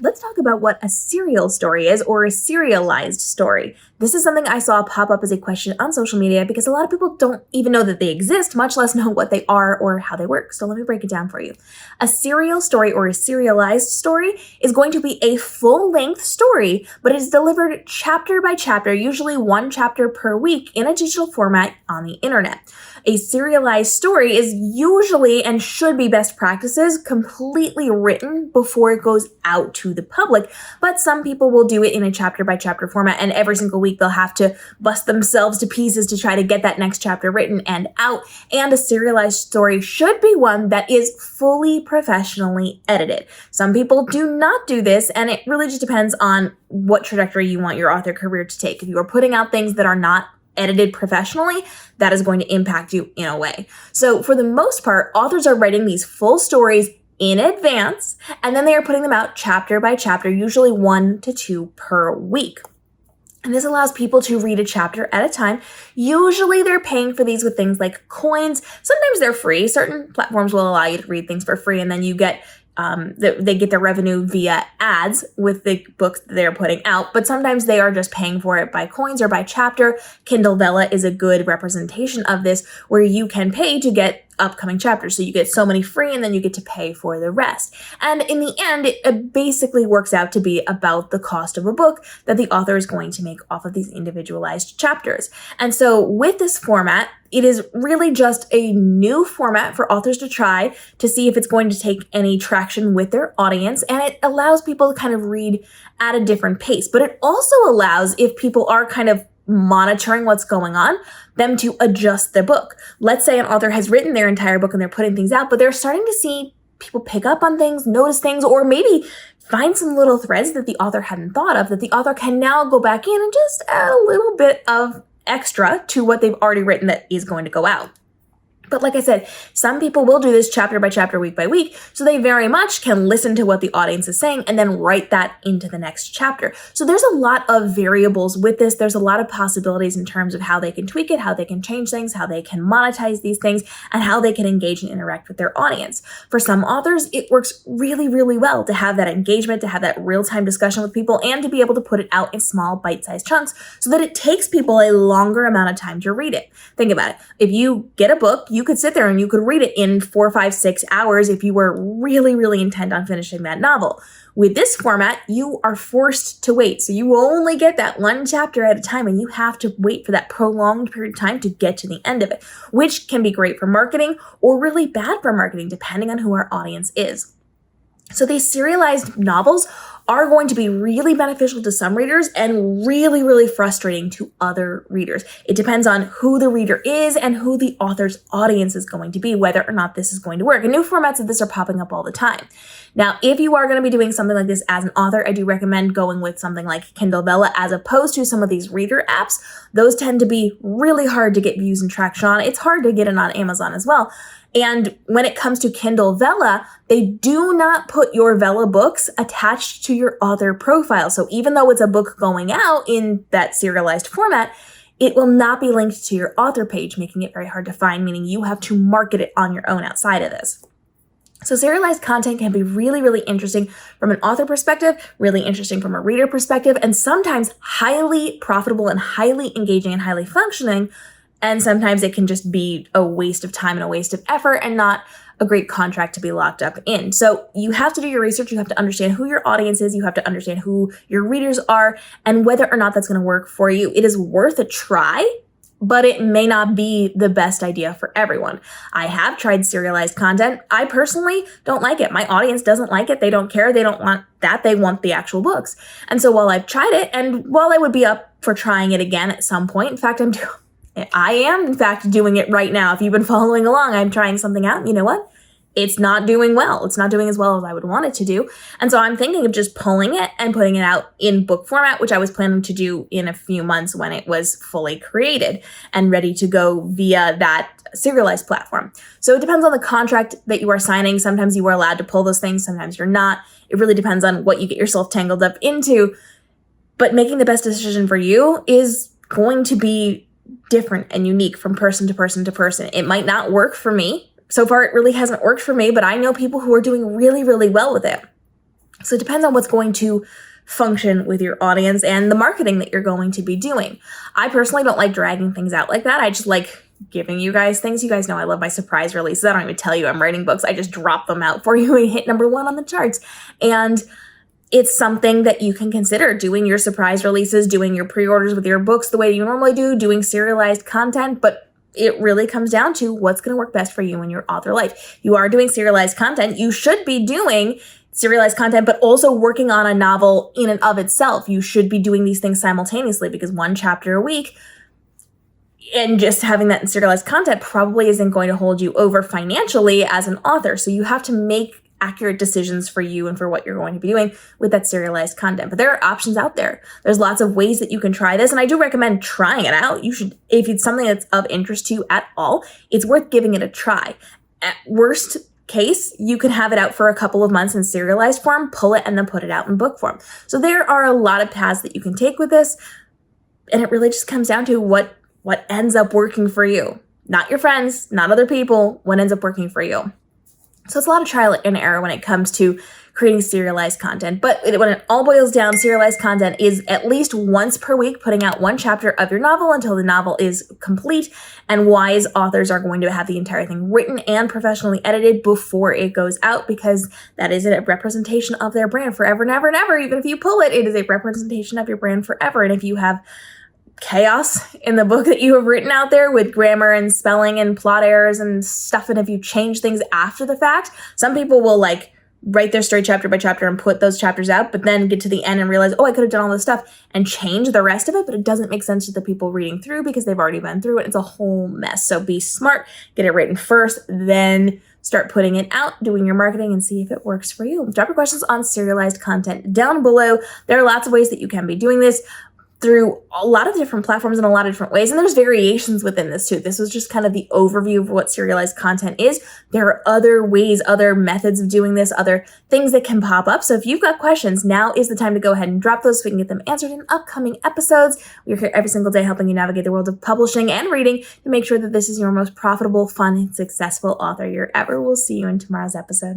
Let's talk about what a serial story is, or a serialized story. This is something I saw pop up as a question on social media because a lot of people don't even know that they exist, much less know what they are or how they work. So let me break it down for you. A serial story, or a serialized story, is going to be a full-length story, but it is delivered chapter by chapter, usually one chapter per week, in a digital format on the internet. A serialized story is usually, and should be best practices, completely written before it goes out to the public, but some people will do it in a chapter by chapter format, and every single week they'll have to bust themselves to pieces to try to get that next chapter written and out. And a serialized story should be one that is fully professionally edited. Some people do not do this, and it really just depends on what trajectory you want your author career to take. If you are putting out things that are not edited professionally, that is going to impact you in a way. So for the most part, authors are writing these full stories in advance, and then they are putting them out chapter by chapter, usually 1 to 2 per week. And this allows people to read a chapter at a time. Usually they're paying for these with things like coins. Sometimes they're free. Certain platforms will allow you to read things for free, and then you get they get their revenue via ads with the books that they're putting out, but sometimes they are just paying for it by coins or by chapter. Kindle Vella is a good representation of this, where you can pay to get upcoming chapters. So you get so many free, and then you get to pay for the rest. And in the end, it basically works out to be about the cost of a book that the author is going to make off of these individualized chapters. And so with this format, it is really just a new format for authors to try to see if it's going to take any traction with their audience, and it allows people to kind of read at a different pace. But it also allows, if people are kind of monitoring what's going on, them to adjust their book. Let's say an author has written their entire book and they're putting things out, but they're starting to see people pick up on things, notice things, or maybe find some little threads that the author hadn't thought of, that the author can now go back in and just add a little bit of extra to what they've already written that is going to go out. But like I said, some people will do this chapter by chapter, week by week, so they very much can listen to what the audience is saying and then write that into the next chapter. So there's a lot of variables with this. There's a lot of possibilities in terms of how they can tweak it, how they can change things, how they can monetize these things, and how they can engage and interact with their audience. For some authors, it works really, really well to have that engagement, to have that real-time discussion with people, and to be able to put it out in small bite-sized chunks so that it takes people a longer amount of time to read it. Think about it. If you get a book, you could sit there and you could read it in 4, 5, 6 hours if you were really, really intent on finishing that novel. With this format, you are forced to wait. So you only get that one chapter at a time, and you have to wait for that prolonged period of time to get to the end of it, which can be great for marketing or really bad for marketing, depending on who our audience is. So these serialized novels are going to be really beneficial to some readers and really, really frustrating to other readers. It depends on who the reader is and who the author's audience is going to be, whether or not this is going to work. And new formats of this are popping up all the time. Now, if you are going to be doing something like this as an author, I do recommend going with something like Kindle Vella as opposed to some of these reader apps. Those tend to be really hard to get views and traction on. It's hard to get it on Amazon as well. And when it comes to Kindle Vella, they do not put your Vella books attached to your author profile. So even though it's a book going out in that serialized format, it will not be linked to your author page, making it very hard to find, meaning you have to market it on your own outside of this. So serialized content can be really, really interesting from an author perspective, really interesting from a reader perspective, and sometimes highly profitable and highly engaging and highly functioning. And sometimes it can just be a waste of time and a waste of effort and not a great contract to be locked up in. So you have to do your research. You have to understand who your audience is. You have to understand who your readers are and whether or not that's going to work for you. It is worth a try, but it may not be the best idea for everyone. I have tried serialized content. I personally don't like it. My audience doesn't like it. They don't care. They don't want that. They want the actual books. And so while I've tried it, and while I would be up for trying it again at some point, in fact, I am, in fact, doing it right now. If you've been following along, I'm trying something out. You know what? It's not doing well. It's not doing as well as I would want it to do. And so I'm thinking of just pulling it and putting it out in book format, which I was planning to do in a few months when it was fully created and ready to go via that serialized platform. So it depends on the contract that you are signing. Sometimes you are allowed to pull those things. Sometimes you're not. It really depends on what you get yourself tangled up into. But making the best decision for you is going to be different and unique from person to person to person. It might not work for me. So far, it really hasn't worked for me, but I know people who are doing really, really well with it. So it depends on what's going to function with your audience and the marketing that you're going to be doing. I personally don't like dragging things out like that. I just like giving you guys things. You guys know I love my surprise releases. I don't even tell you I'm writing books. I just drop them out for you and hit #1 on the charts. And it's something that you can consider, doing your surprise releases, doing your pre-orders with your books the way you normally do, doing serialized content, but it really comes down to what's going to work best for you in your author life. You are doing serialized content. You should be doing serialized content, but also working on a novel in and of itself. You should be doing these things simultaneously, because 1 chapter a week and just having that in serialized content probably isn't going to hold you over financially as an author. So you have to make accurate decisions for you and for what you're going to be doing with that serialized content. But there are options out there. There's lots of ways that you can try this, and I do recommend trying it out. You should, if it's something that's of interest to you at all, it's worth giving it a try. At worst case, you can have it out for a couple of months in serialized form, pull it, and then put it out in book form. So there are a lot of paths that you can take with this, and it really just comes down to what ends up working for you. Not your friends, not other people, what ends up working for you. So it's a lot of trial and error when it comes to creating serialized content. But when it all boils down, serialized content is at least once per week putting out 1 chapter of your novel until the novel is complete. And wise authors are going to have the entire thing written and professionally edited before it goes out, because that is a representation of their brand forever and ever and ever. Even if you pull it, it is a representation of your brand forever. And if you have chaos in the book that you have written out there with grammar and spelling and plot errors and stuff, and if you change things after the fact, some people will like write their story chapter by chapter and put those chapters out, but then get to the end and realize, oh, I could have done all this stuff, and change the rest of it, but it doesn't make sense to the people reading through because they've already been through it. It's a whole mess. So be smart, get it written first, then start putting it out, doing your marketing, and see if it works for you. Drop your questions on serialized content down below. There are lots of ways that you can be doing this through a lot of different platforms in a lot of different ways. And there's variations within this too. This was just kind of the overview of what serialized content is. There are other ways, other methods of doing this, other things that can pop up. So if you've got questions, now is the time to go ahead and drop those so we can get them answered in upcoming episodes. We're here every single day helping you navigate the world of publishing and reading to make sure that this is your most profitable, fun, and successful author year ever. We'll see you in tomorrow's episode.